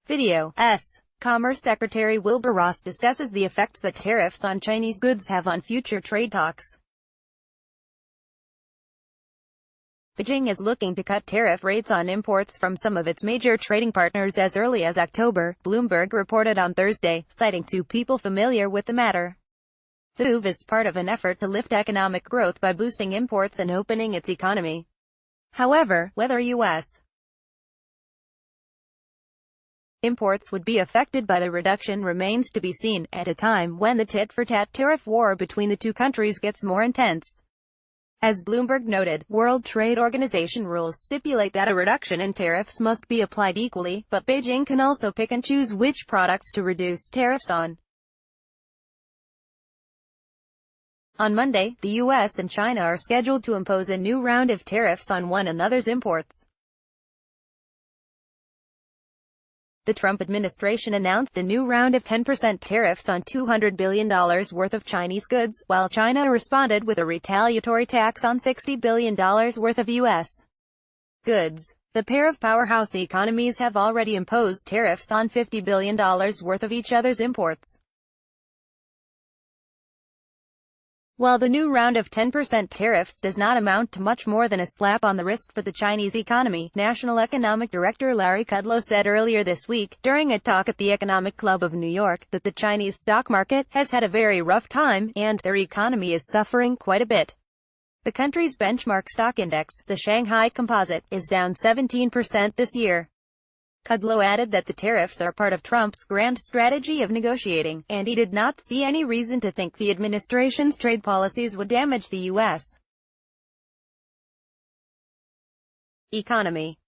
videoU.S. Commerce Secretary Wilbur Ross discusses the effects that tariffs on Chinese goods have on future trade talks. Beijing is looking to cut tariff rates on imports from some of its major trading partners as early as October, Bloomberg reported on Thursday, citing two people familiar with the matter. The move is part of an effort to lift economic growth by boosting imports and opening its economy. However, whether U.S. imports would be affected by the reduction remains to be seen, at a time when the tit-for-tat tariff war between the two countries gets more intense. As Bloomberg noted, World Trade Organization rules stipulate that a reduction in tariffs must be applied equally, but Beijing can also pick and choose which products to reduce tariffs on. On Monday, the U.S. and China are scheduled to impose a new round of tariffs on one another's imports. The Trump administration announced a new round of 10% tariffs on $200 billion worth of Chinese goods, while China responded with a retaliatory tax on $60 billion worth of U.S. goods. The pair of powerhouse economies have already imposed tariffs on $50 billion worth of each other's imports. While the new round of 10% tariffs does not amount to much more than a slap on the wrist for the Chinese economy, National Economic Director Larry Kudlow said earlier this week, during a talk at the Economic Club of New York, that the Chinese stock market has had a very rough time, and their economy is suffering quite a bit. The country's benchmark stock index, the Shanghai Composite, is down 17% this year. Kudlow added that the tariffs are part of Trump's grand strategy of negotiating, and he did not see any reason to think the administration's trade policies would damage the U.S. economy.